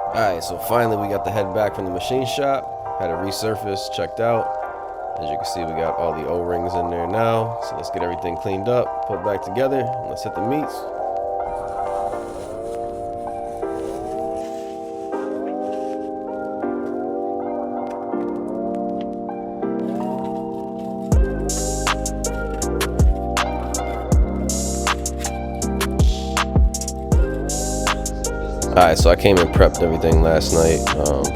Alright, so finally we got the head back from the machine shop. Had it resurfaced, checked out. As you can see, we got all the O-rings in there now. So let's get everything cleaned up, put back together, and let's hit the meets. Alright, so I came and prepped everything last night,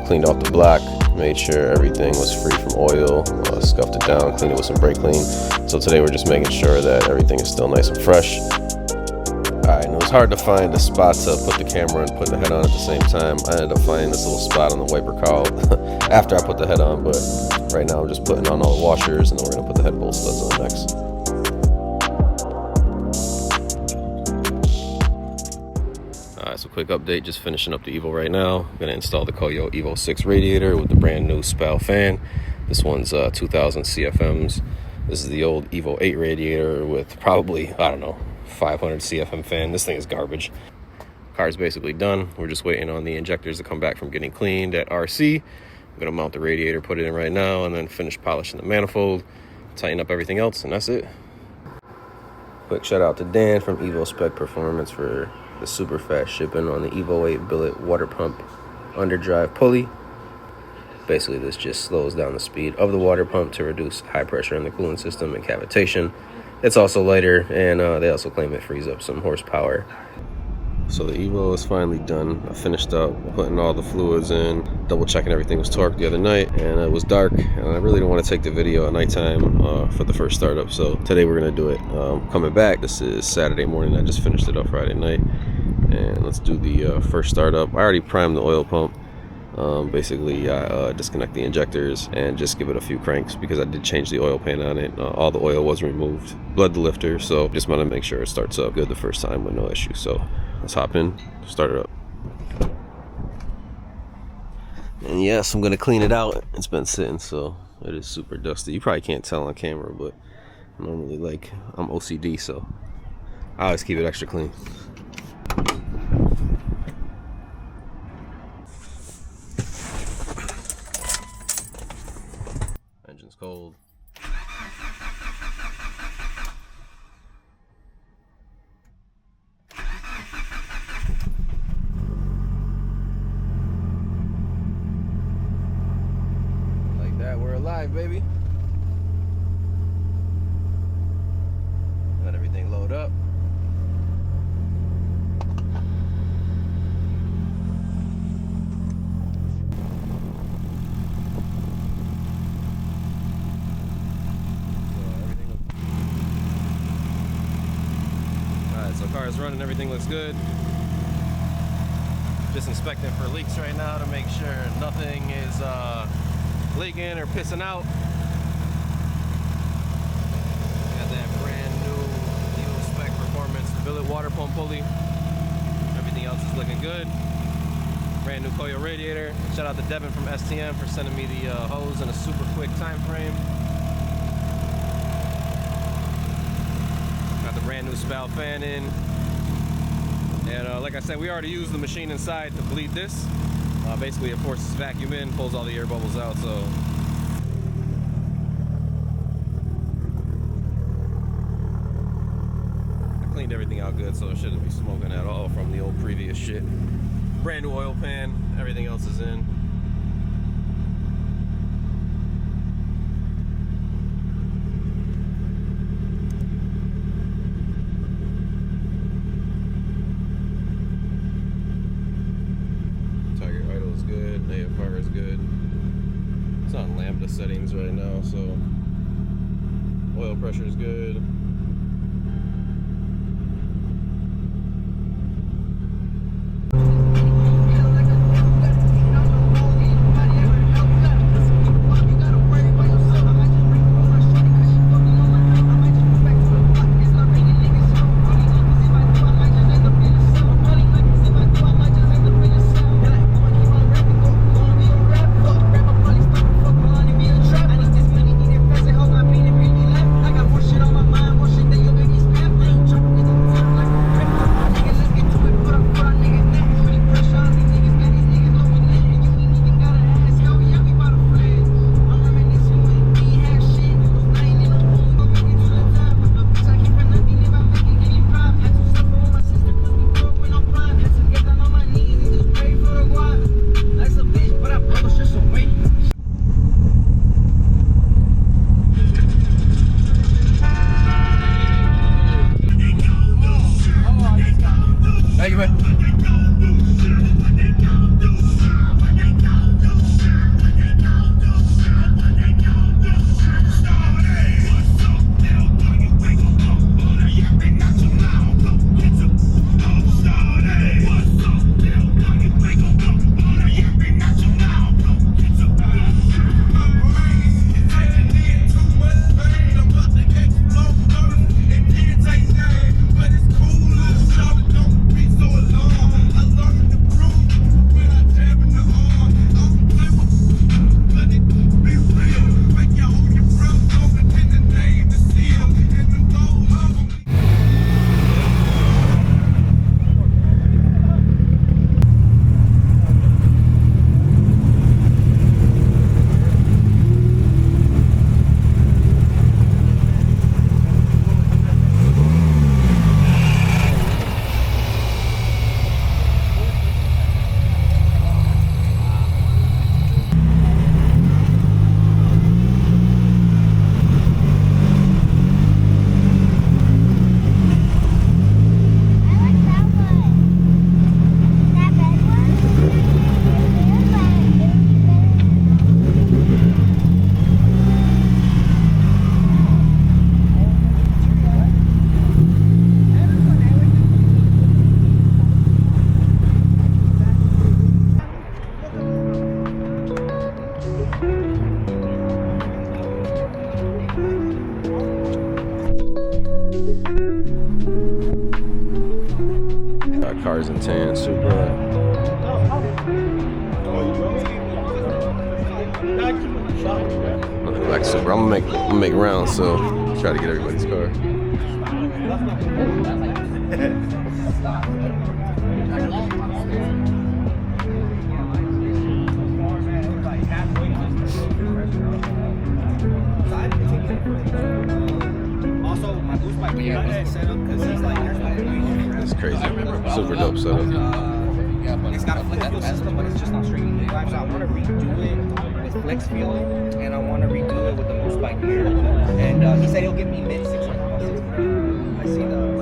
cleaned off the block, made sure everything was free from oil, scuffed it down, cleaned it with some brake clean. So today we're just making sure that everything is still nice and fresh. Alright, and it was hard to find a spot to put the camera and put the head on at the same time. I ended up finding this little spot on the wiper cowl after I put the head on, but right now I'm just putting on all the washers and then we're going to put the head bolt studs on next. So quick update, just finishing up the EVO right now. I'm going to install the Koyo EVO 6 radiator with the brand new spout fan. This one's 2000 CFMs. This is the old EVO 8 radiator with probably, I don't know, 500 CFM fan. This thing is garbage. Car's basically done. We're just waiting on the injectors to come back from getting cleaned at RC. I'm going to mount the radiator, put it in right now, and then finish polishing the manifold, tighten up everything else, and that's it. Quick shout out to Dan from EVO Spec Performance for the super fast shipping on the EVO 8 billet water pump underdrive pulley. Basically, this just slows down the speed of the water pump to reduce high pressure in the cooling system and cavitation. It's also lighter, and they also claim it frees up some horsepower. So the EVO is finally done. I finished up putting all the fluids in, double checking everything was torqued the other night, and it was dark, and I really don't want to take the video at nighttime for the first startup, so today we're going to do it. Coming back, this is Saturday morning. I just finished it up Friday night, and let's do the first startup. I already primed the oil pump. Basically, I disconnect the injectors and just give it a few cranks because I did change the oil pan on it. All the oil was removed, bled the lifter, so just want to make sure it starts up good the first time with no issue. So let's hop in, start it up. And yes, I'm gonna clean it out. It's been sitting, so it is super dusty. You probably can't tell on camera, but normally, I'm OCD, so I always keep it extra clean. Engine's cold. Like that, we're alive, baby. Let everything load up. So car is running, everything looks good. Just inspecting for leaks right now to make sure nothing is leaking or pissing out. Got that brand new EVO Spec Performance billet water pump pulley. Everything else is looking good. Brand new Koyo radiator. Shout out to Devin from STM for sending me the hose in a super quick time frame. Got the brand new spout fan in. And like I said, we already used the machine inside to bleed this. Basically, it forces vacuum in, pulls all the air bubbles out, so. I cleaned everything out good, so it shouldn't be smoking at all from the old previous shit. Brand new oil pan, everything else is in. Good, AFR is good. It's on lambda settings right now, so oil pressure is good. Thank you, man. Cars in tan, Supra. Black Supra. I'm gonna make rounds, so try to get everybody's car. It's crazy. Super dope setup. It's got a flex fuel system, but it's just not straight EVO. So I want to redo it with flex fuel, and I want to redo it with the Moose Bike gear. And he said he'll give me mid 600. I see the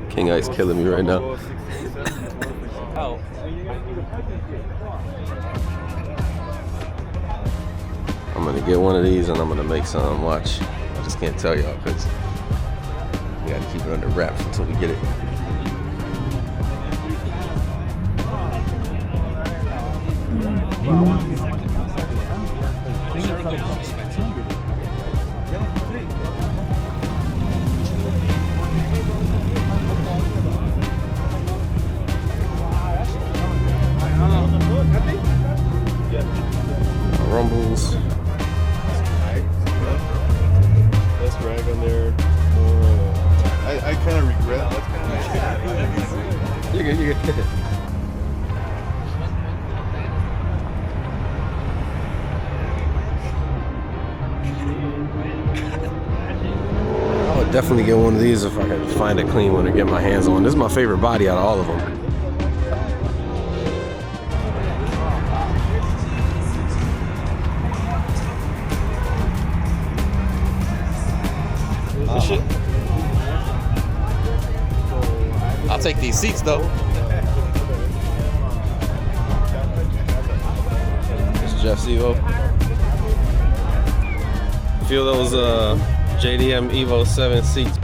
King Ice killing me right now. I'm gonna get one of these and I'm gonna make some. Watch. I just can't tell y'all because we gotta keep it under wraps until we get it. Rumbles. Let's drag on there. I kind of regret. You're good, you're good. I would definitely get one of these if I could find a clean one to get my hands on. This is my favorite body out of all of them. I'll take these seats though. This is Jeff's EVO. Feel those JDM EVO 7 seats.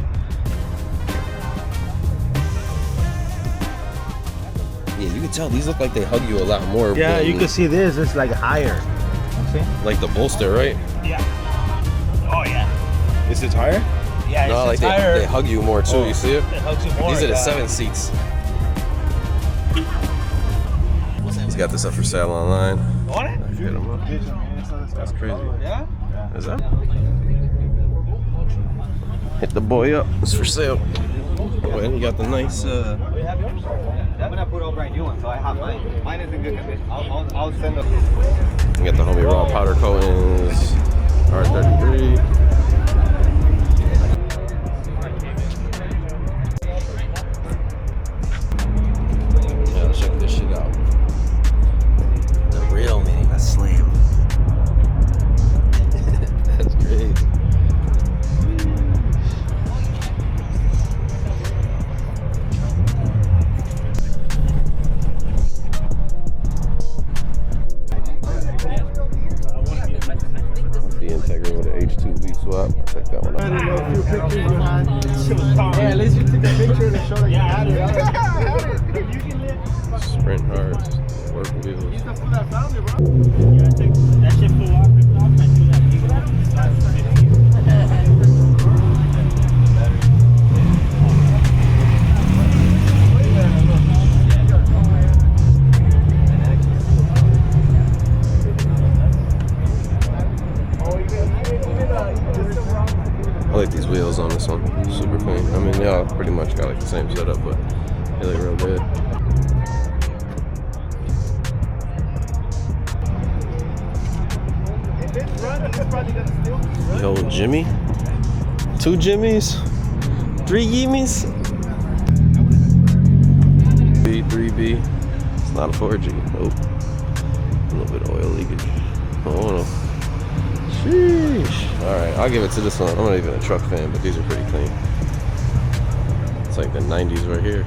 Yeah, you can tell these look like they hug you a lot more. Yeah, you can see this. It's like higher. See? Like the bolster, right? Yeah. Oh yeah. Is it higher? Yeah. No, like they hug you more too. You see it? It hugs you more. These are the 7 seats. He's got this up for sale online. Want it? Hit him up. That's crazy. Yeah. Is that? Hit the boy up. It's for sale. Oh, and you got the nice. You have yours? I'm gonna put all brand new one, so I have mine. Mine is in good condition. I'll send them. You got the homie raw powder coatings. R33. Yeah, check this shit out. The real Mini, that's slam. swap. I'll take that one I out. don't know, a few pictures you had. Yeah, at least you took a picture to show that you had it. Sprint hard, work wheels. That shit flew off, ripped off, and I threw that big one. I like these wheels on this one. Super clean. I mean, they all pretty much got like the same setup, but they look real good. Yo, Jimmy. 2 Jimmys. 3 Yimmies. B3B. It's not a 4G. Oh. A little bit of oil leakage. Oh no. Sheesh. Alright, I'll give it to this one. I'm not even a truck fan, but these are pretty clean. It's like the 90s right here.